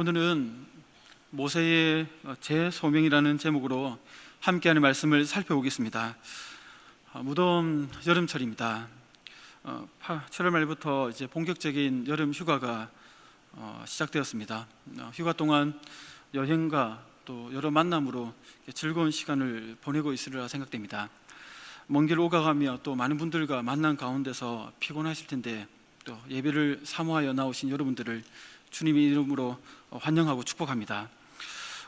오늘은 모세의 재소명이라는 제목으로 함께하는 말씀을 살펴보겠습니다. 무더운 여름철입니다. 7월 말부터 이제 본격적인 여름 휴가가 시작되었습니다. 휴가 동안 여행과 또 여러 만남으로 즐거운 시간을 보내고 있으리라 생각됩니다. 먼 길 오가가며 또 많은 분들과 만난 가운데서 피곤하실 텐데 또 예배를 사모하여 나오신 여러분들을 주님의 이름으로 환영하고 축복합니다.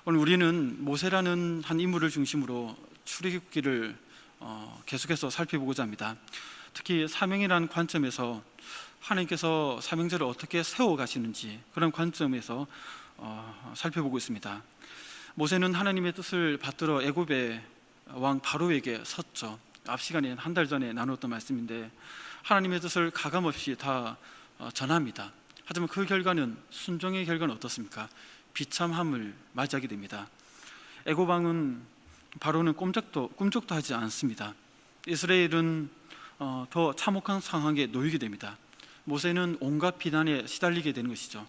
오늘 우리는 모세라는 한 인물을 중심으로 출애굽기를 계속해서 살펴보고자 합니다. 특히 사명이라는 관점에서 하나님께서 사명자를 어떻게 세워가시는지 그런 관점에서 살펴보고 있습니다. 모세는 하나님의 뜻을 받들어 애굽의 왕 바로에게 섰죠. 앞 시간에 한 달 전에 나눴던 말씀인데 하나님의 뜻을 가감없이 다 전합니다. 하지만 그 결과는, 순종의 결과는 어떻습니까? 비참함을 맞이하게 됩니다. 애굽 왕은, 바로는 꿈쩍도 하지 않습니다. 이스라엘은 더 참혹한 상황에 놓이게 됩니다. 모세는 온갖 비난에 시달리게 되는 것이죠.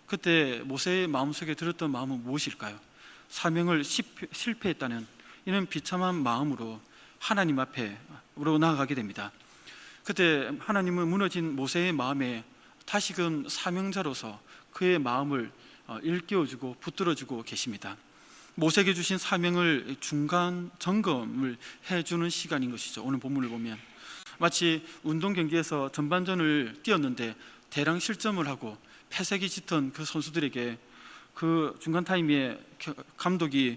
그때 모세의 마음속에 들었던 마음은 무엇일까요? 사명을 실패했다는 이런 비참한 마음으로 하나님 앞으로 나아가게 됩니다. 그때 하나님은 무너진 모세의 마음에 다시금 사명자로서 그의 마음을 일깨워주고 붙들어주고 계십니다. 모세에게 주신 사명을 중간 점검을 해주는 시간인 것이죠. 오늘 본문을 보면 마치 운동 경기에서 전반전을 뛰었는데 대량 실점을 하고 패색이 짙은 그 선수들에게 그 중간 타임에 감독이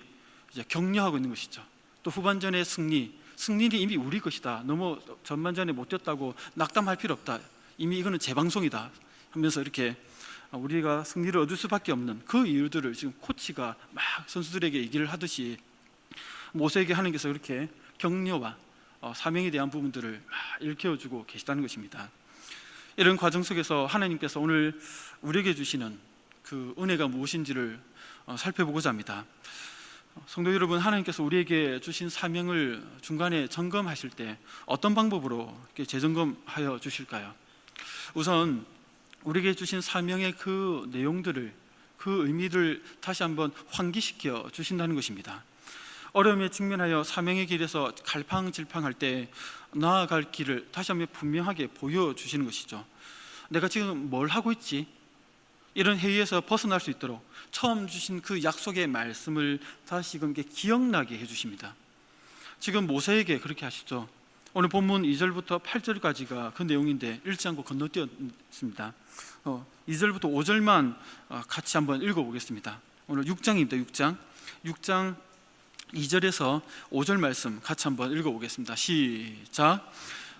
이제 격려하고 있는 것이죠. 또 후반전의 승리는 이미 우리 것이다. 너무 전반전에 못 뛰었다고 낙담할 필요 없다. 이미 이거는 재방송이다 하면서 이렇게 우리가 승리를 얻을 수밖에 없는 그 이유들을 지금 코치가 막 선수들에게 얘기를 하듯이 모세에게 하나님께서 이렇게 격려와 사명에 대한 부분들을 막 일깨워주고 계시다는 것입니다. 이런 과정 속에서 하나님께서 오늘 우리에게 주시는 그 은혜가 무엇인지를 살펴보고자 합니다. 성도 여러분, 하나님께서 우리에게 주신 사명을 중간에 점검하실 때 어떤 방법으로 재점검하여 주실까요? 우선 우리에게 주신 사명의 그 내용들을, 그 의미를 다시 한번 환기시켜 주신다는 것입니다. 어려움에 직면하여 사명의 길에서 갈팡질팡할 때 나아갈 길을 다시 한번 분명하게 보여주시는 것이죠. 내가 지금 뭘 하고 있지? 이런 회의에서 벗어날 수 있도록 처음 주신 그 약속의 말씀을 다시금 기억나게 해주십니다. 지금 모세에게 그렇게 하시죠. 오늘 본문 2절부터 8절까지가 그 내용인데 읽지 않고 건너뛰었습니다. 2절부터 5절만 같이 한번 읽어보겠습니다. 오늘 6장입니다. 6장 2절에서 5절 말씀 같이 한번 읽어보겠습니다. 시작.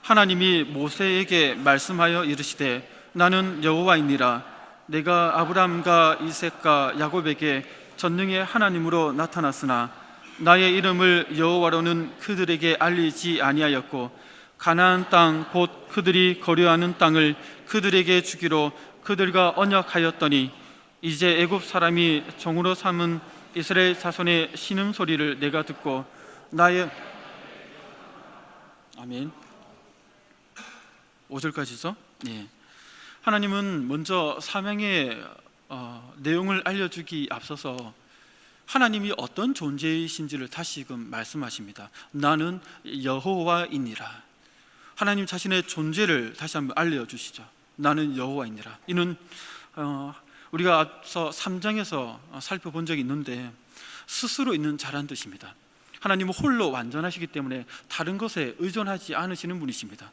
하나님이 모세에게 말씀하여 이르시되 나는 여호와이니라. 내가 아브라함과 이삭과 야곱에게 전능의 하나님으로 나타났으나 나의 이름을 여호와로는 그들에게 알리지 아니하였고 가나안 땅 곧 그들이 거류하는 땅을 그들에게 주기로 그들과 언약하였더니 이제 애굽 사람이 종으로 삼은 이스라엘 자손의 신음소리를 내가 듣고 나의 아멘. 5절까지죠? 예. 하나님은 먼저 사명의 내용을 알려주기 앞서서 하나님이 어떤 존재이신지를 다시금 말씀하십니다. 나는 여호와이니라. 하나님 자신의 존재를 다시 한번 알려주시죠. 나는 여호와이니라. 이는 우리가 앞서 3장에서 살펴본 적이 있는데 스스로 있는 자란 뜻입니다. 하나님은 홀로 완전하시기 때문에 다른 것에 의존하지 않으시는 분이십니다.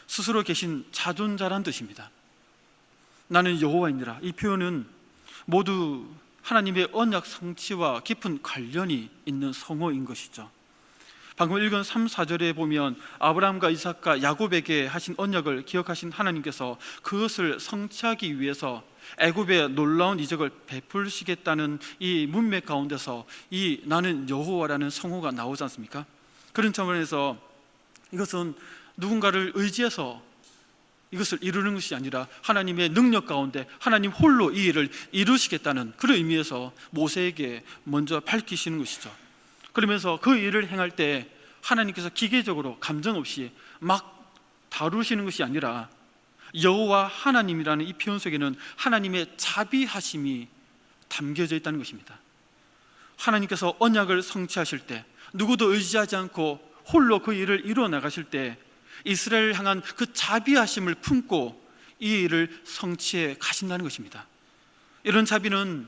스스로 계신 자존자란 뜻입니다. 나는 여호와이니라. 이 표현은 모두 하나님의 언약 성취와 깊은 관련이 있는 성호인 것이죠. 방금 읽은 3, 4절에 보면 아브라함과 이삭과 야곱에게 하신 언약을 기억하신 하나님께서 그것을 성취하기 위해서 애굽의 놀라운 이적을 베풀시겠다는 이 문맥 가운데서 이 나는 여호와라는 성호가 나오지 않습니까? 그런 차원에서 이것은 누군가를 의지해서 이것을 이루는 것이 아니라 하나님의 능력 가운데 하나님 홀로 이 일을 이루시겠다는 그런 의미에서 모세에게 먼저 밝히시는 것이죠. 그러면서 그 일을 행할 때 하나님께서 기계적으로 감정 없이 막 다루시는 것이 아니라 여호와 하나님이라는 이 표현 속에는 하나님의 자비하심이 담겨져 있다는 것입니다. 하나님께서 언약을 성취하실 때, 누구도 의지하지 않고 홀로 그 일을 이루어 나가실 때 이스라엘을 향한 그 자비하심을 품고 이 일을 성취해 가신다는 것입니다. 이런 자비는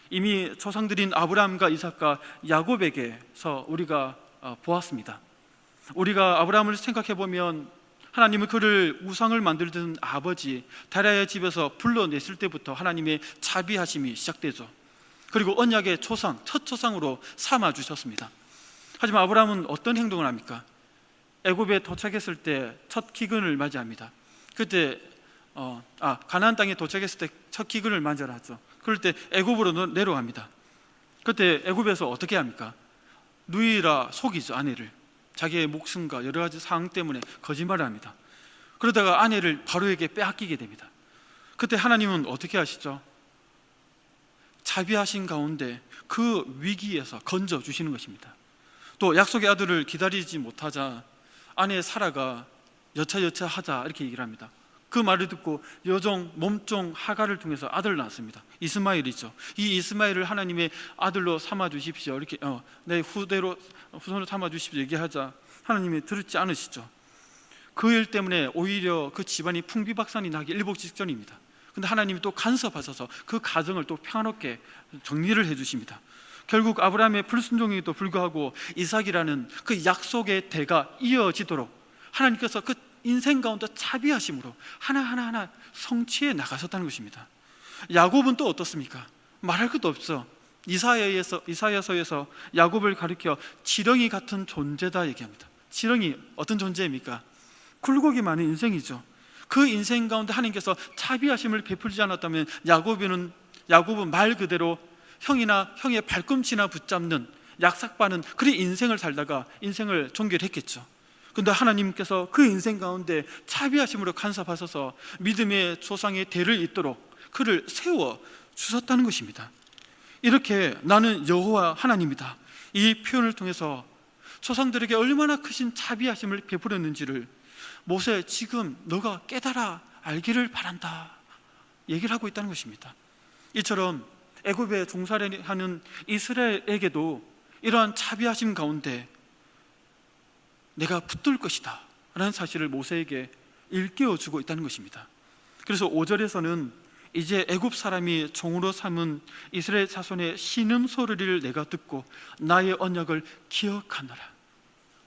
이미 조상들인 아브라함과 이삭과 야곱에게서 우리가 보았습니다. 우리가 아브라함을 생각해 보면 하나님은 그를 우상을 만들던 아버지 다라의 집에서 불러냈을 때부터 하나님의 자비하심이 시작되죠. 그리고 언약의 초상, 첫 초상으로 삼아주셨습니다. 하지만 아브라함은 어떤 행동을 합니까? 애굽에 도착했을 때 첫 기근을 맞이합니다. 그때 가나안 땅에 도착했을 때 첫 기근을 맞이하죠. 그럴 때 애굽으로 내려갑니다. 그때 애굽에서 어떻게 합니까? 누이라 속이죠, 아내를. 자기의 목숨과 여러 가지 상황 때문에 거짓말을 합니다. 그러다가 아내를 바로에게 빼앗기게 됩니다. 그때 하나님은 어떻게 하시죠? 자비하신 가운데 그 위기에서 건져주시는 것입니다. 또 약속의 아들을 기다리지 못하자 아내 사라가 여차하자 이렇게 얘기를 합니다. 그 말을 듣고 여종 몸종 하갈을 통해서 아들을 낳았습니다. 이스마엘이죠. 이 이스마엘을 하나님의 아들로 삼아 주십시오, 이렇게 내 후손으로 삼아 주십시오 얘기하자 하나님이 들었지 않으시죠. 그 일 때문에 오히려 그 집안이 풍비박산이 나기 일복 직전입니다. 근데 하나님이 또 간섭하셔서 그 가정을 또 평화롭게 정리를 해주십니다. 결국 아브라함의 불순종에도 불구하고 이삭이라는 그 약속의 대가 이어지도록 하나님께서 그 인생 가운데 자비하심으로 하나하나 성취해 나가셨다는 것입니다. 야곱은 또 어떻습니까? 말할 것도 없어. 이사야서에서 야곱을 가리켜 지렁이 같은 존재다 얘기합니다. 지렁이 어떤 존재입니까? 굴곡이 많은 인생이죠. 그 인생 가운데 하나님께서 자비하심을 베풀지 않았다면 야곱은 말 그대로 형이나 형의 발꿈치나 붙잡는 약삭빠는 그런 인생을 살다가 인생을 종결했겠죠. 그런데 하나님께서 그 인생 가운데 자비하심으로 간섭하셔서 믿음의 조상의 대를 잇도록 그를 세워 주셨다는 것입니다. 이렇게 나는 여호와 하나님이다, 이 표현을 통해서 조상들에게 얼마나 크신 자비하심을 베풀었는지를 모세, 지금 너가 깨달아 알기를 바란다 얘기를 하고 있다는 것입니다. 이처럼 애굽에 종살이하는 이스라엘에게도 이러한 자비하심 가운데 내가 붙들 것이다 라는 사실을 모세에게 일깨워주고 있다는 것입니다. 그래서 5절에서는 이제 애굽 사람이 종으로 삼은 이스라엘 자손의 신음소리를 내가 듣고 나의 언약을 기억하노라.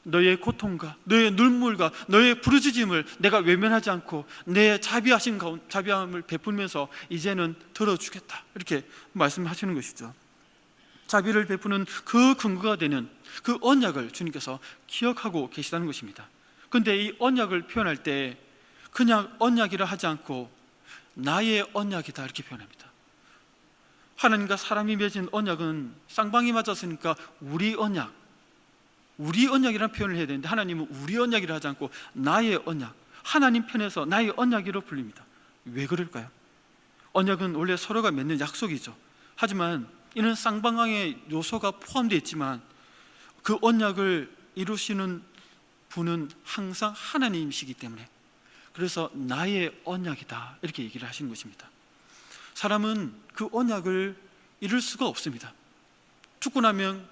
너의 고통과 너의 눈물과 너의 부르짖음을 내가 외면하지 않고 내 자비함을 베풀면서 이제는 들어주겠다, 이렇게 말씀하시는 것이죠. 자비를 베푸는 그 근거가 되는 그 언약을 주님께서 기억하고 계시다는 것입니다. 그런데 이 언약을 표현할 때 그냥 언약이라 하지 않고 나의 언약이다 이렇게 표현합니다. 하나님과 사람이 맺은 언약은 쌍방이 맞았으니까 우리 언약이라는 표현을 해야 되는데 하나님은 우리 언약이라 하지 않고 나의 언약, 하나님 편에서 나의 언약이로 불립니다. 왜 그럴까요? 언약은 원래 서로가 맺는 약속이죠. 하지만 이는 쌍방의 요소가 포함되어 있지만 그 언약을 이루시는 분은 항상 하나님이시기 때문에 그래서 나의 언약이다 이렇게 얘기를 하시는 것입니다. 사람은 그 언약을 이룰 수가 없습니다. 죽고 나면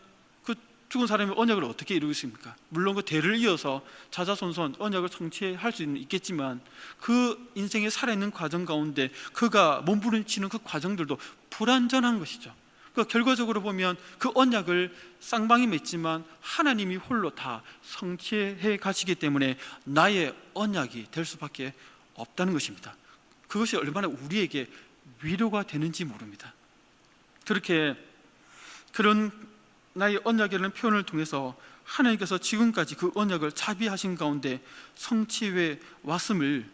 그 죽은 사람이 언약을 어떻게 이루겠습니까? 물론 그 대를 이어서 자자손손 언약을 성취할 수는 있겠지만 그 인생에 살아있는 과정 가운데 그가 몸부림치는 그 과정들도 불완전한 것이죠. 그러니까 결과적으로 보면 그 언약을 쌍방이 맺지만 하나님이 홀로 다 성취해 가시기 때문에 나의 언약이 될 수밖에 없다는 것입니다. 그것이 얼마나 우리에게 위로가 되는지 모릅니다. 그렇게 그런 나의 언약이라는 표현을 통해서 하나님께서 지금까지 그 언약을 자비하신 가운데 성취해 왔음을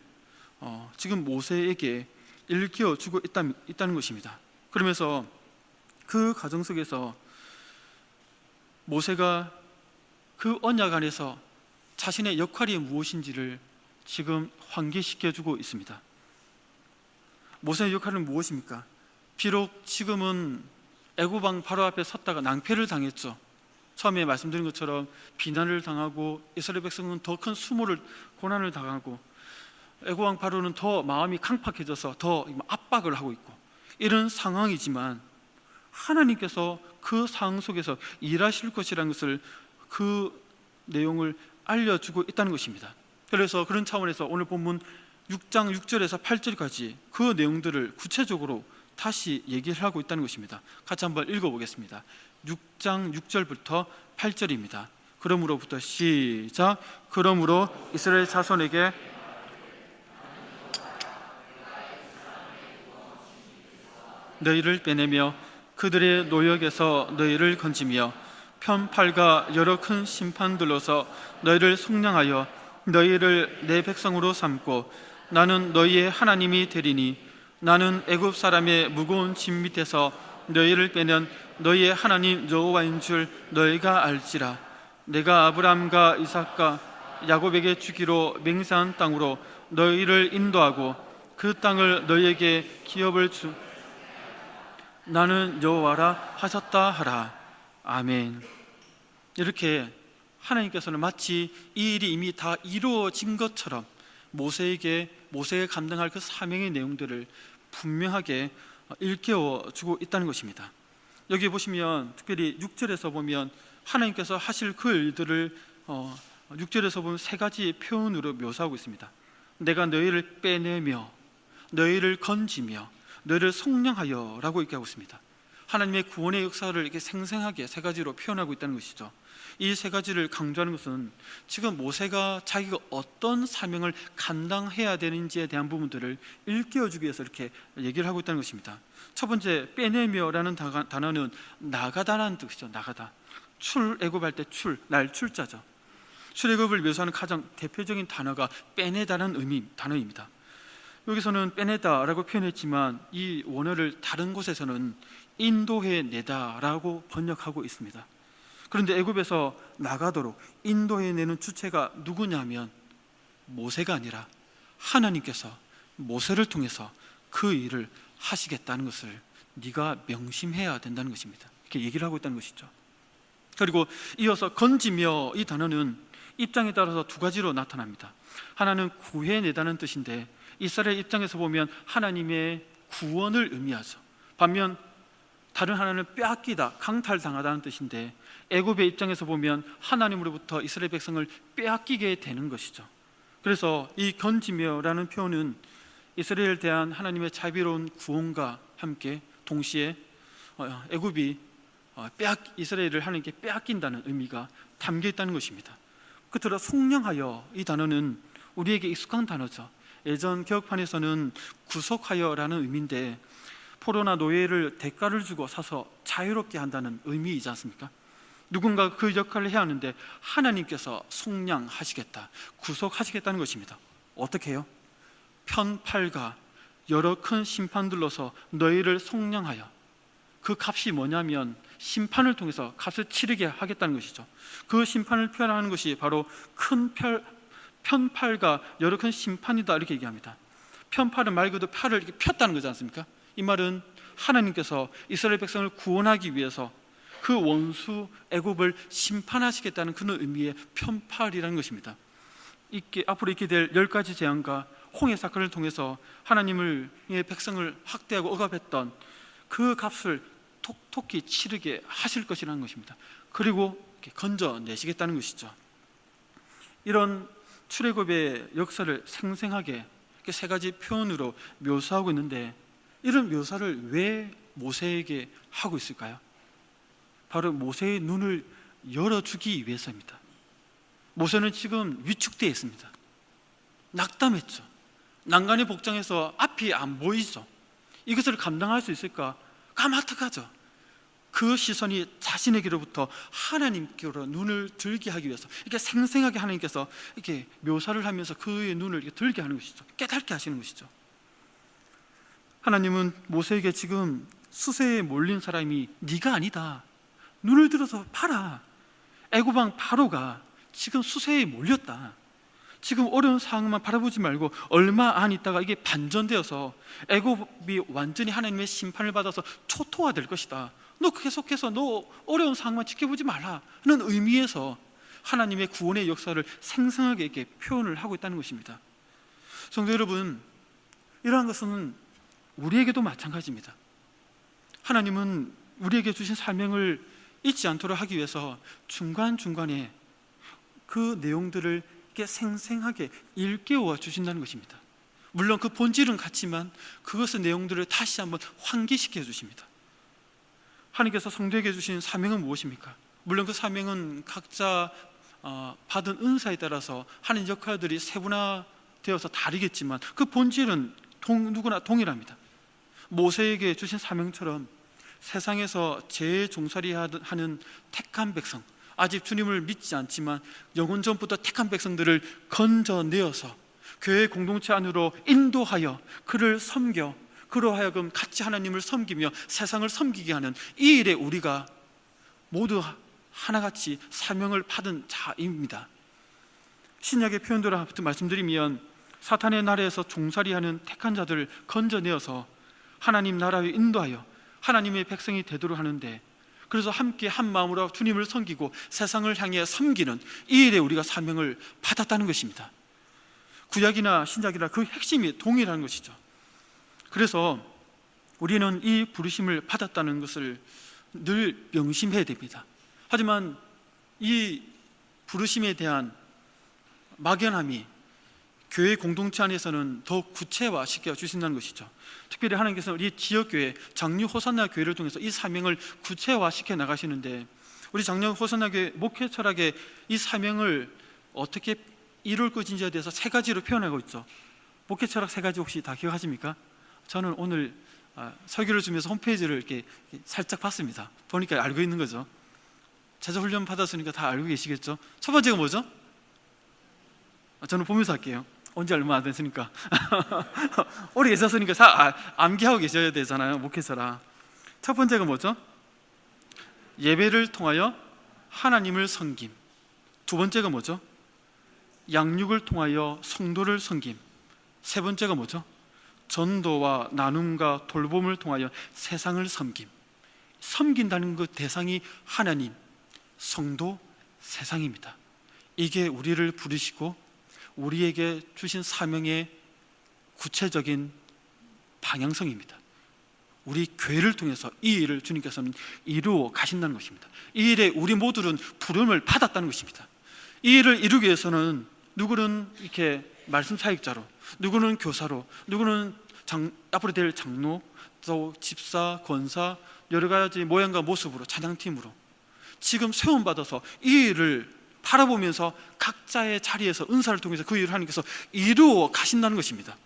지금 모세에게 일깨워주고 있다는 것입니다. 그러면서 그 과정 속에서 모세가 그 언약 안에서 자신의 역할이 무엇인지를 지금 환기시켜주고 있습니다. 모세의 역할은 무엇입니까? 비록 지금은 애굽 왕 바로 앞에 섰다가 낭패를 당했죠. 처음에 말씀드린 것처럼 비난을 당하고 이스라엘 백성은 더 큰 수모를 고난을 당하고 애굽 왕 바로는 더 마음이 강팍해져서 더 압박을 하고 있고 이런 상황이지만 하나님께서 그 상황 속에서 일하실 것이라는 것을, 그 내용을 알려주고 있다는 것입니다. 그래서 그런 차원에서 오늘 본문 6장 6절에서 8절까지 그 내용들을 구체적으로 다시 얘기를 하고 있다는 것입니다. 같이 한번 읽어보겠습니다. 6장 6절부터 8절입니다. 그러므로부터 시작. 그러므로 이스라엘 자손에게 너희를 빼내며 그들의 노역에서 너희를 건지며 편팔과 여러 큰 심판들로서 너희를 속량하여 너희를 내 백성으로 삼고 나는 너희의 하나님이 되리니 나는 애굽 사람의 무거운 짐 밑에서 너희를 빼낸 너희의 하나님 여호와인 줄 너희가 알지라. 내가 아브라함과 이삭과 야곱에게 주기로 맹세한 땅으로 너희를 인도하고 그 땅을 너희에게 기업을 주 나는 여호와라 하셨다 하라. 아멘. 이렇게 하나님께서는 마치 이 일이 이미 다 이루어진 것처럼 모세에게 감당할 그 사명의 내용들을 분명하게 일깨워 주고 있다는 것입니다. 여기 보시면 특별히 6절에서 보면 하나님께서 하실 그 일들을 6절에서 보면 세 가지 표현으로 묘사하고 있습니다. 내가 너희를 빼내며 너희를 건지며 너희를 속량하여 라고 이렇게 하고 있습니다. 하나님의 구원의 역사를 이렇게 생생하게 세 가지로 표현하고 있다는 것이죠. 이 세 가지를 강조하는 것은 지금 모세가 자기가 어떤 사명을 감당해야 되는지에 대한 부분들을 일깨워주기 위해서 이렇게 얘기를 하고 있다는 것입니다. 첫 번째, 빼내며라는 단어는 나가다라는 뜻이죠. 나가다. 출애굽할 때 날출자죠. 출애굽을 묘사하는 가장 대표적인 단어가 빼내다라는 단어입니다. 여기서는 빼내다라고 표현했지만 이 원어를 다른 곳에서는 인도해내다라고 번역하고 있습니다. 그런데 애굽에서 나가도록 인도해내는 주체가 누구냐면 모세가 아니라 하나님께서 모세를 통해서 그 일을 하시겠다는 것을 네가 명심해야 된다는 것입니다. 이렇게 얘기를 하고 있다는 것이죠. 그리고 이어서 건지며, 이 단어는 입장에 따라서 두 가지로 나타납니다. 하나는 구해내다는 뜻인데 이스라엘 입장에서 보면 하나님의 구원을 의미하죠. 반면 다른 하나는 빼앗기다, 강탈당하다는 뜻인데 애굽의 입장에서 보면 하나님으로부터 이스라엘 백성을 빼앗기게 되는 것이죠. 그래서 이 건지며라는 표현은 이스라엘에 대한 하나님의 자비로운 구원과 함께 동시에 애굽이 이스라엘을 하나님께 빼앗긴다는 의미가 담겨 있다는 것입니다. 끝으로 속량하여, 이 단어는 우리에게 익숙한 단어죠. 예전 개혁판에서는 구속하여라는 의미인데 포로나 노예를 대가를 주고 사서 자유롭게 한다는 의미이지 않습니까? 누군가 그 역할을 해야 하는데 하나님께서 속량하시겠다, 구속하시겠다는 것입니다. 어떻게 해요? 편팔과 여러 큰 심판들로서 너희를 속량하여, 그 값이 뭐냐면 심판을 통해서 값을 치르게 하겠다는 것이죠. 그 심판을 표현하는 것이 바로 큰 편팔과 여러 큰 심판이다, 이렇게 얘기합니다. 편팔은 말 그대로 팔을 이렇게 폈다는 거지 않습니까? 이 말은 하나님께서 이스라엘 백성을 구원하기 위해서 그 원수 애굽을 심판하시겠다는 그런 의미의 편팔이라는 것입니다. 앞으로 있게 될 10가지 재앙과 홍해 사건을 통해서 하나님의 백성을 학대하고 억압했던 그 값을 톡톡히 치르게 하실 것이라는 것입니다. 그리고 이렇게 건져내시겠다는 것이죠. 이런 출애굽의 역사를 생생하게 세 가지 표현으로 묘사하고 있는데, 이런 묘사를 왜 모세에게 하고 있을까요? 바로 모세의 눈을 열어주기 위해서입니다. 모세는 지금 위축되어 있습니다. 낙담했죠. 난간에 복장해서 앞이 안 보이죠. 이것을 감당할 수 있을까? 까마득하죠. 그 시선이 자신에게로부터 하나님께로 눈을 들게 하기 위해서 이렇게 생생하게 하나님께서 이렇게 묘사를 하면서 그의 눈을 이렇게 들게 하는 것이죠. 깨닫게 하시는 것이죠. 하나님은 모세에게 지금 수세에 몰린 사람이 네가 아니다, 눈을 들어서 봐라, 애굽왕 바로가 지금 수세에 몰렸다, 지금 어려운 상황만 바라보지 말고 얼마 안 있다가 이게 반전되어서 애굽이 완전히 하나님의 심판을 받아서 초토화될 것이다, 너 계속해서 너 어려운 상황만 지켜보지 말라 하는 의미에서 하나님의 구원의 역사를 생생하게 이렇게 표현을 하고 있다는 것입니다. 성도 여러분, 이러한 것은 우리에게도 마찬가지입니다. 하나님은 우리에게 주신 사명을 잊지 않도록 하기 위해서 중간중간에 그 내용들을 이렇게 생생하게 일깨워 주신다는 것입니다. 물론 그 본질은 같지만 그것의 내용들을 다시 한번 환기시켜 주십니다. 하나님께서 성도에게 주신 사명은 무엇입니까? 물론 그 사명은 각자 받은 은사에 따라서 하는 역할들이 세분화되어서 다르겠지만 그 본질은 누구나 동일합니다. 모세에게 주신 사명처럼 세상에서 재종살이하는 택한 백성, 아직 주님을 믿지 않지만 영원 전부터 택한 백성들을 건져내어서 교회 공동체 안으로 인도하여 그를 섬겨 그로 하여금 같이 하나님을 섬기며 세상을 섬기게 하는 이 일에 우리가 모두 하나같이 사명을 받은 자입니다. 신약의 표현대로 말씀드리면 사탄의 나라에서 종살이하는 택한 자들을 건져내어서 하나님 나라에 인도하여 하나님의 백성이 되도록 하는데, 그래서 함께 한 마음으로 주님을 섬기고 세상을 향해 섬기는 이 일에 우리가 사명을 받았다는 것입니다. 구약이나 신약이나 그 핵심이 동일한 것이죠. 그래서 우리는 이 부르심을 받았다는 것을 늘 명심해야 됩니다. 하지만 이 부르심에 대한 막연함이 교회 공동체 안에서는 더 구체화시켜 주신다는 것이죠. 특별히 하나님께서는 우리 지역교회 장류 호산나 교회를 통해서 이 사명을 구체화시켜 나가시는데, 우리 장류 호산나 교회 목회 철학의 이 사명을 어떻게 이룰 것인지에 대해서 세 가지로 표현하고 있죠. 목회 철학 세 가지 혹시 다 기억하십니까? 저는 오늘 설교를 주면서 홈페이지를 이렇게 살짝 봤습니다. 보니까 알고 있는 거죠. 제자 훈련 받았으니까 다 알고 계시겠죠. 첫 번째가 뭐죠? 저는 보면서 할게요. 언제 얼마 안 됐으니까 오래 계셨으니까 암기하고 계셔야 되잖아요, 목회자라. 첫 번째가 뭐죠? 예배를 통하여 하나님을 섬김. 두 번째가 뭐죠? 양육을 통하여 성도를 섬김. 세 번째가 뭐죠? 전도와 나눔과 돌봄을 통하여 세상을 섬김. 섬긴다는 그 대상이 하나님, 성도, 세상입니다. 이게 우리를 부르시고 우리에게 주신 사명의 구체적인 방향성입니다. 우리 교회를 통해서 이 일을 주님께서는 이루어 가신다는 것입니다. 이 일에 우리 모두는 부름을 받았다는 것입니다. 이 일을 이루기 위해서는 누구는 이렇게 말씀 사역자로, 누구는 교사로, 누구는 앞으로 될 장로, 또 집사, 권사, 여러 가지 모양과 모습으로 찬양팀으로 지금 세움받아서 이 일을 바라보면서 각자의 자리에서 은사를 통해서 그 일을 하나님께서 이루어 가신다는 것입니다.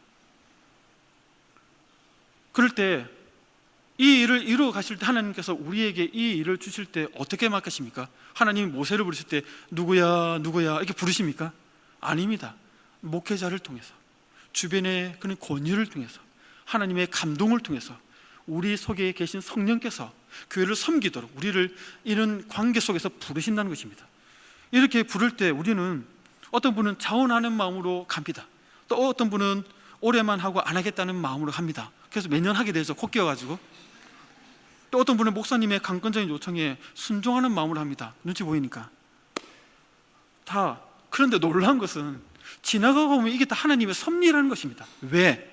그럴 때 이 일을 이루어 가실 때 하나님께서 우리에게 이 일을 주실 때 어떻게 맡기십니까? 하나님이 모세를 부르실 때 누구야 누구야 이렇게 부르십니까? 아닙니다. 목회자를 통해서, 주변의 그런 권유를 통해서, 하나님의 감동을 통해서 우리 속에 계신 성령께서 교회를 섬기도록 우리를 이런 관계 속에서 부르신다는 것입니다. 이렇게 부를 때 우리는 어떤 분은 자원하는 마음으로 갑니다. 또 어떤 분은 오래만 하고 안 하겠다는 마음으로 합니다. 그래서 매년 하게 되죠, 코 끼어가지고. 또 어떤 분은 목사님의 강권적인 요청에 순종하는 마음으로 합니다. 눈치 보이니까. 다. 그런데 놀라운 것은 지나가고 보면 이게 다 하나님의 섭리라는 것입니다. 왜?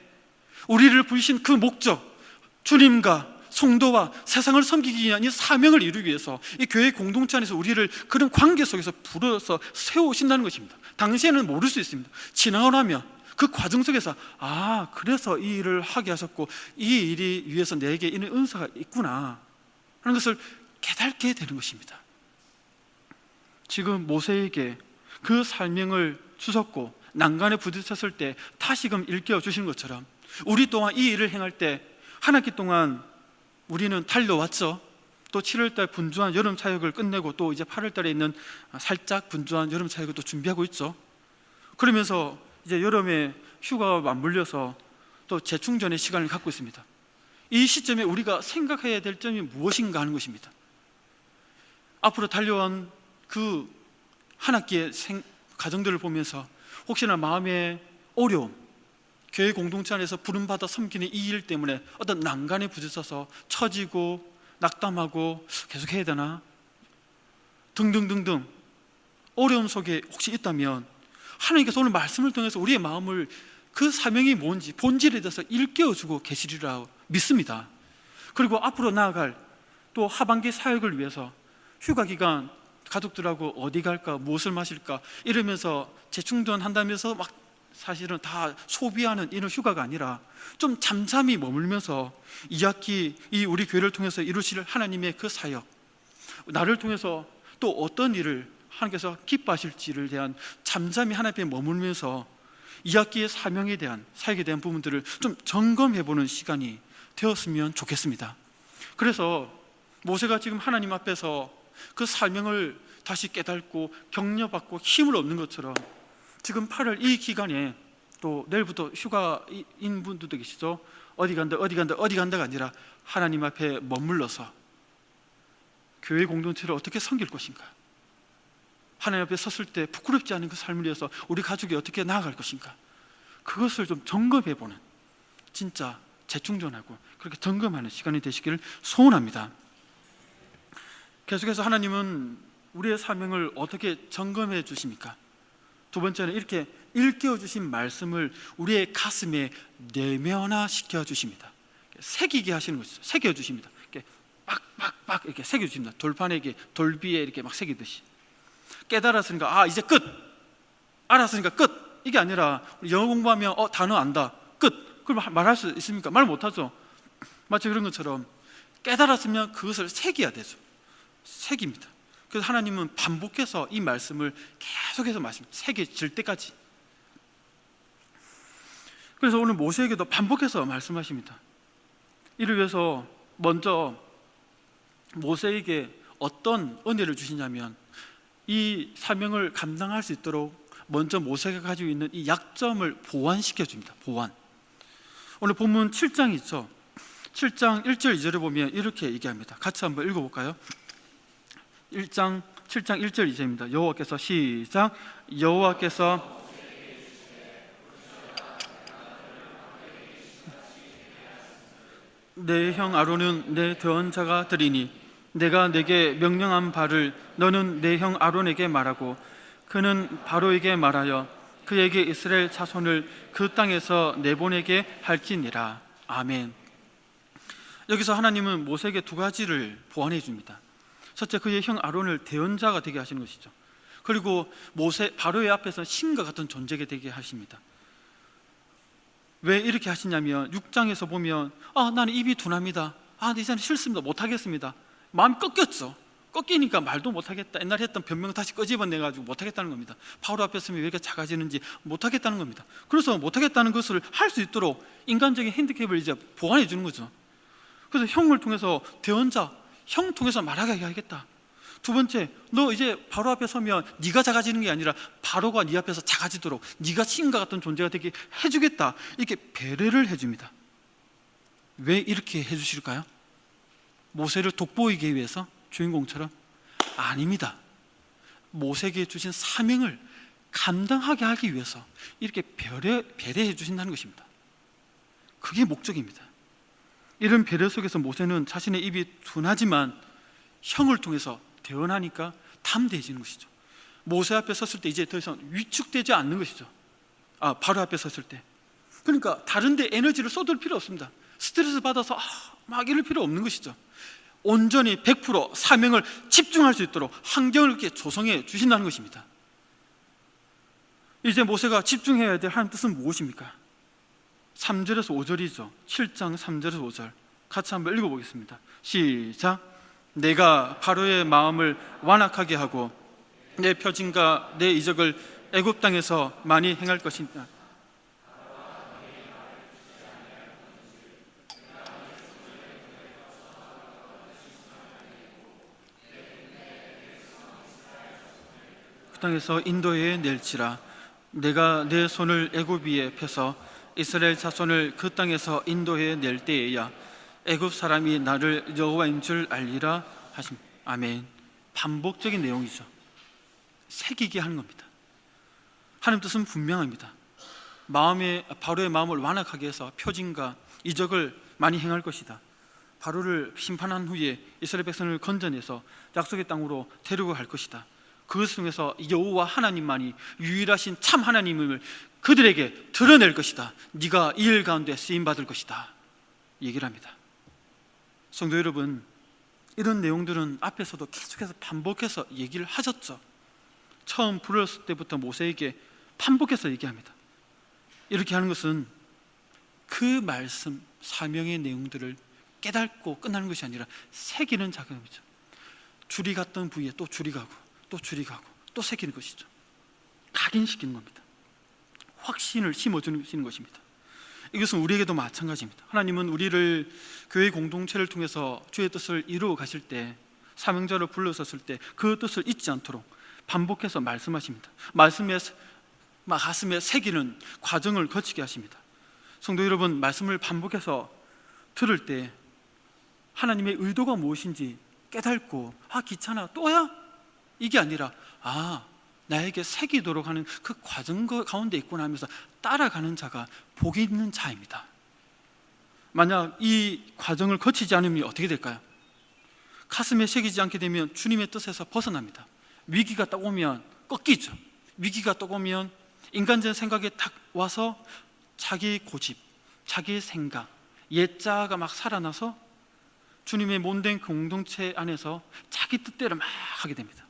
우리를 부르신 그 목적, 주님과 성도와 세상을 섬기기 위한 이 사명을 이루기 위해서 이 교회 공동체 안에서 우리를 그런 관계 속에서 불어서 세우신다는 것입니다. 당시에는 모를 수 있습니다. 지나고 나면 그 과정 속에서 그래서 이 일을 하게 하셨고 이 일이 위해서 내게 이런 은사가 있구나 하는 것을 깨닫게 되는 것입니다. 지금 모세에게 그 사명을 주셨고 난간에 부딪혔을 때 다시금 일깨워 주시는 것처럼 우리 또한 이 일을 행할 때 한 학기 동안 우리는 달려왔죠. 또 7월달 분주한 여름 사역을 끝내고 또 이제 8월달에 있는 살짝 분주한 여름 사역을 또 준비하고 있죠. 그러면서 이제 여름에 휴가가 맞물려서 또 재충전의 시간을 갖고 있습니다. 이 시점에 우리가 생각해야 될 점이 무엇인가 하는 것입니다. 앞으로 달려온 그 한 학기의 과정들을 보면서 혹시나 마음의 어려움, 교회 공동체 안에서 부름받아 섬기는 이 일 때문에 어떤 난간에 부딪혀서 처지고 낙담하고 계속 해야 되나 등등등등 어려움 속에 혹시 있다면 하나님께서 오늘 말씀을 통해서 우리의 마음을 그 사명이 뭔지 본질에 대해서 일깨워주고 계시리라 믿습니다. 그리고 앞으로 나아갈 또 하반기 사역을 위해서 휴가 기간 가족들하고 어디 갈까, 무엇을 마실까 이러면서 재충전한다면서 막 사실은 다 소비하는 이런 휴가가 아니라 좀 잠잠히 머물면서 2학기 이 우리 교회를 통해서 이루실 하나님의 그 사역, 나를 통해서 또 어떤 일을 하나님께서 기뻐하실지를 대한 잠잠히 하나님 앞에 머물면서 2학기의 사명에 대한, 사역에 대한 부분들을 좀 점검해보는 시간이 되었으면 좋겠습니다. 그래서 모세가 지금 하나님 앞에서 그 사명을 다시 깨닫고 격려받고 힘을 얻는 것처럼 지금 8월 이 기간에, 또 내일부터 휴가인 분들도 계시죠. 어디 간다가 아니라 하나님 앞에 머물러서 교회 공동체를 어떻게 섬길 것인가, 하나님 앞에 섰을 때 부끄럽지 않은 그 삶을 위해서 우리 가족이 어떻게 나아갈 것인가, 그것을 좀 점검해보는, 진짜 재충전하고 그렇게 점검하는 시간이 되시기를 소원합니다. 계속해서 하나님은 우리의 사명을 어떻게 점검해 주십니까? 두 번째는 이렇게 일깨워 주신 말씀을 우리의 가슴에 내면화시켜 주십니다. 새기게 하시는 것이죠. 새겨 주십니다. 이렇게 빡빡빡 이렇게 새겨 주십니다. 돌판에 이렇게 돌비에 이렇게 막 새기듯이. 깨달았으니까 이제 끝, 알았으니까 끝, 이게 아니라 영어 공부하면 단어 안다, 끝. 그럼 말할 수 있습니까? 말 못하죠. 마치 그런 것처럼 깨달았으면 그것을 새겨야 되죠. 새깁니다. 그래서 하나님은 반복해서 이 말씀을 계속해서 새겨질 때까지. 그래서 오늘 모세에게도 반복해서 말씀하십니다. 이를 위해서 먼저 모세에게 어떤 은혜를 주시냐면, 이 사명을 감당할 수 있도록 먼저 모세가 가지고 있는 이 약점을 보완시켜 줍니다. 보완. 오늘 본문 7장 있죠. 7장 1절 2절을 보면 이렇게 얘기합니다. 같이 한번 읽어볼까요? 7장 1절 2절입니다. 여호와께서, 시작. 여호와께서 내 형 아론은 내 대언 자가 되리니 내가 내게 명령한 바를 너는 내 형 아론에게 말하고 그는 바로에게 말하여 그에게 이스라엘 자손을 그 땅에서 내보내게 할지니라. 아멘. 여기서 하나님은 모세에게 두 가지를 보완해 줍니다. 첫째, 그의 형 아론을 대언자가 되게 하시는 것이죠. 그리고 바로의 앞에서 신과 같은 존재가 되게 하십니다. 왜 이렇게 하시냐면 6장에서 보면 나는 입이 둔합니다. 이제는 싫습니다. 못하겠습니다. 마음이 꺾였죠. 꺾이니까 말도 못하겠다. 옛날에 했던 변명 다시 끄집어내가지고 못하겠다는 겁니다. 바로 앞에 서면 왜 이렇게 작아지는지 못하겠다는 겁니다. 그래서 못하겠다는 것을 할 수 있도록 인간적인 핸디캡을 이제 보완해 주는 거죠. 그래서 형을 통해서 대언자, 형 통해서 말하게 해야겠다. 두 번째, 너 이제 바로 앞에 서면 네가 작아지는 게 아니라 바로가 네 앞에서 작아지도록 네가 신과 같은 존재가 되게 해주겠다. 이렇게 배려를 해줍니다. 왜 이렇게 해주실까요? 모세를 돋보이기 위해서? 주인공처럼? 아닙니다. 모세에게 주신 사명을 감당하게 하기 위해서 이렇게 배려해 주신다는 것입니다. 그게 목적입니다. 이런 배려 속에서 모세는 자신의 입이 둔하지만 형을 통해서 대언하니까 담대해지는 것이죠. 모세 앞에 섰을 때 이제 더 이상 위축되지 않는 것이죠. 바로 앞에 섰을 때. 그러니까 다른 데 에너지를 쏟을 필요 없습니다. 스트레스 받아서 막 이럴 필요 없는 것이죠. 온전히 100% 사명을 집중할 수 있도록 환경을 이렇게 조성해 주신다는 것입니다. 이제 모세가 집중해야 될 하나님 뜻은 무엇입니까? 3절에서 5절이죠. 7장 3절에서 5절 같이 한번 읽어보겠습니다. 시작. 내가 바로의 마음을 완악하게 하고 내 표징과 내 이적을 애굽 땅에서 많이 행할 것이다. 그 땅에서 인도해 낼지라. 내가 내 손을 애굽 위에 펴서 이스라엘 자손을 그 땅에서 인도해 낼 때에야 애굽 사람이 나를 여호와인 줄 알리라 하심. 아멘. 반복적인 내용이죠. 새기게 하는 겁니다. 하나님 뜻은 분명합니다. 바로의 마음을 완악하게 해서 표징과 이적을 많이 행할 것이다. 바로를 심판한 후에 이스라엘 백성을 건져내서 약속의 땅으로 데리고 갈 것이다. 그것을 통해서 여호와 하나님만이 유일하신 참 하나님을 그들에게 드러낼 것이다. 네가 이 일 가운데 쓰임받을 것이다. 얘기를 합니다. 성도 여러분, 이런 내용들은 앞에서도 계속해서 반복해서 얘기를 하셨죠. 처음 부르셨을 때부터 모세에게 반복해서 얘기합니다. 이렇게 하는 것은 그 말씀, 사명의 내용들을 깨닫고 끝나는 것이 아니라 새기는 작업이죠. 줄이 갔던 부위에 또 줄이 가고 또 줄이 가고 또 새기는 것이죠. 각인시키는 겁니다. 확신을 심어주는 것입니다. 이것은 우리에게도 마찬가지입니다. 하나님은 우리를 교회 공동체를 통해서 주의 뜻을 이루어 가실 때, 사명자로 불러섰을 때 그 뜻을 잊지 않도록 반복해서 말씀하십니다. 말씀에 가슴에 새기는 과정을 거치게 하십니다. 성도 여러분, 말씀을 반복해서 들을 때 하나님의 의도가 무엇인지 깨닫고, 귀찮아 또야? 이게 아니라 나에게 새기도록 하는 그 과정 가운데 있구나 하면서 따라가는 자가 복이 있는 자입니다. 만약 이 과정을 거치지 않으면 어떻게 될까요? 가슴에 새기지 않게 되면 주님의 뜻에서 벗어납니다. 위기가 딱 오면 꺾이죠. 위기가 딱 오면 인간적인 생각에 딱 와서 자기 고집, 자기 생각, 옛자가 막 살아나서 주님의 몸된 공동체 안에서 자기 뜻대로 막 하게 됩니다.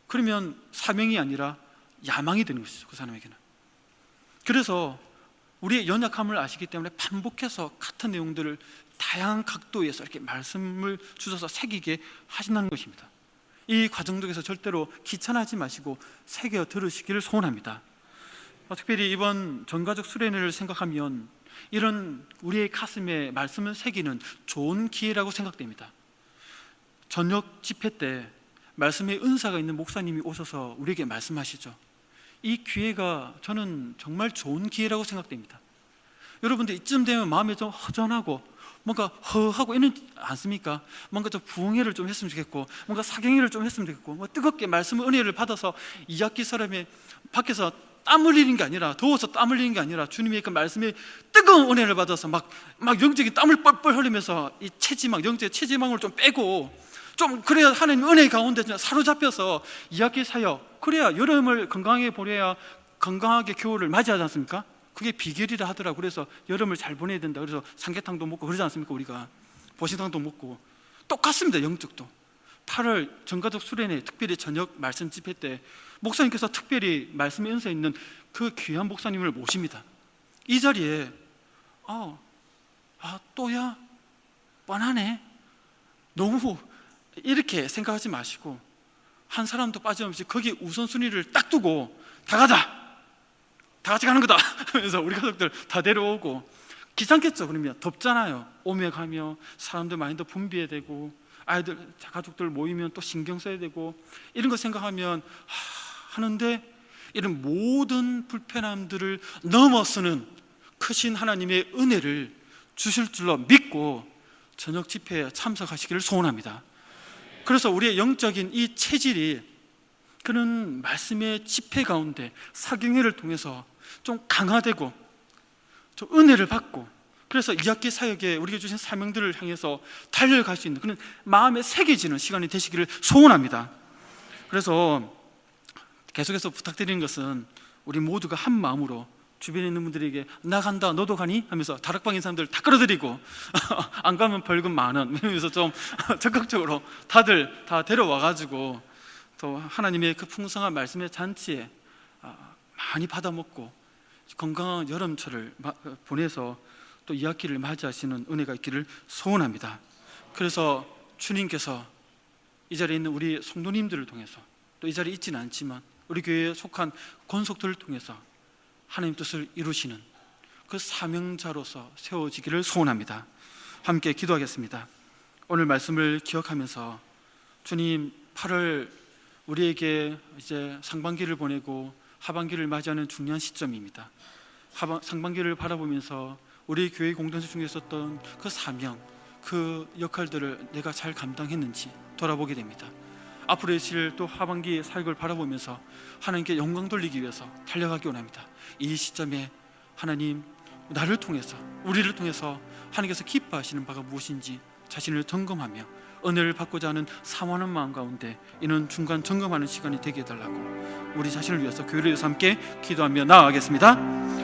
그러면 사명이 아니라 야망이 되는 것이죠, 그 사람에게는. 그래서 우리의 연약함을 아시기 때문에 반복해서 같은 내용들을 다양한 각도에서 이렇게 말씀을 주셔서 새기게 하신다는 것입니다. 이 과정 속에서 절대로 귀찮아하지 마시고 새겨 들으시기를 소원합니다. 특별히 이번 전가족 수련회를 생각하면 이런 우리의 가슴에 말씀을 새기는 좋은 기회라고 생각됩니다. 저녁 집회 때 말씀의 은사가 있는 목사님이 오셔서 우리에게 말씀하시죠. 이 기회가 저는 정말 좋은 기회라고 생각됩니다. 여러분들 이쯤 되면 마음이 좀 허전하고 뭔가 허하고 이러지 않습니까? 뭔가 좀 부흥회를 좀 했으면 좋겠고, 뭔가 사경회를 좀 했으면 좋겠고, 뜨겁게 말씀의 은혜를 받아서 2학기 사람이 밖에서 땀 흘리는 게 아니라, 더워서 땀 흘리는 게 아니라 주님의 그 말씀에 뜨거운 은혜를 받아서 막 영적인 땀을 뻘뻘 흘리면서 이 체지방, 영적인 체지방을 좀 빼고, 좀 그래야 하나님 은혜 가운데 사로잡혀서 2학기 사역, 그래야 여름을 건강하게 보내야 건강하게 겨울을 맞이하지 않습니까? 그게 비결이라 하더라고요. 그래서 여름을 잘 보내야 된다. 그래서 삼계탕도 먹고 그러지 않습니까? 우리가 보신탕도 먹고 똑같습니다. 영적도. 8월 전가족 수련회 특별히 저녁 말씀 집회 때 목사님께서 특별히 말씀의 은사 있는 그 귀한 목사님을 모십니다. 이 자리에 또야? 뻔하네. 너무 이렇게 생각하지 마시고 한 사람도 빠짐없이 거기 우선순위를 딱 두고 다 가자! 다 같이 가는 거다! 하면서 우리 가족들 다 데려오고, 귀찮겠죠? 그러면 덥잖아요. 오며 가며 사람들 많이 더 분비해야 되고, 아이들, 가족들 모이면 또 신경 써야 되고, 이런 거 생각하면 하는데, 이런 모든 불편함들을 넘어서는 크신 하나님의 은혜를 주실 줄로 믿고 저녁 집회에 참석하시기를 소원합니다. 그래서 우리의 영적인 이 체질이 그런 말씀의 집회 가운데 사경회를 통해서 좀 강화되고 좀 은혜를 받고, 그래서 2학기 사역에 우리가 주신 사명들을 향해서 달려갈 수 있는 그런 마음에 새겨지는 시간이 되시기를 소원합니다. 그래서 계속해서 부탁드리는 것은 우리 모두가 한 마음으로 주변에 있는 분들에게 나 간다, 너도 가니? 하면서 다락방인 사람들 다 끌어들이고 안 가면 벌금 10,000원 이러면서 좀 적극적으로 다들 다 데려와가지고 또 하나님의 그 풍성한 말씀의 잔치에 많이 받아먹고 건강한 여름철을 보내서 또 2학기를 맞이하시는 은혜가 있기를 소원합니다. 그래서 주님께서 이 자리에 있는 우리 성도님들을 통해서, 또 이 자리에 있지는 않지만 우리 교회에 속한 권속들을 통해서 하나님 뜻을 이루시는 그 사명자로서 세워지기를 소원합니다. 함께 기도하겠습니다. 오늘 말씀을 기억하면서 주님, 8월 우리에게 이제 상반기를 보내고 하반기를 맞이하는 중요한 시점입니다. 상반기를 바라보면서 우리 교회 공동체 중에 있었던 그 사명, 그 역할들을 내가 잘 감당했는지 돌아보게 됩니다. 앞으로 있을 또 하반기 사역을 바라보면서 하나님께 영광 돌리기 위해서 달려가기 원합니다. 이 시점에 하나님, 나를 통해서, 우리를 통해서 하나님께서 기뻐하시는 바가 무엇인지 자신을 점검하며 은혜를 받고자 하는 사모하는 마음 가운데 이는 중간 점검하는 시간이 되게 해달라고 우리 자신을 위해서, 교회를 위해서 함께 기도하며 나아가겠습니다.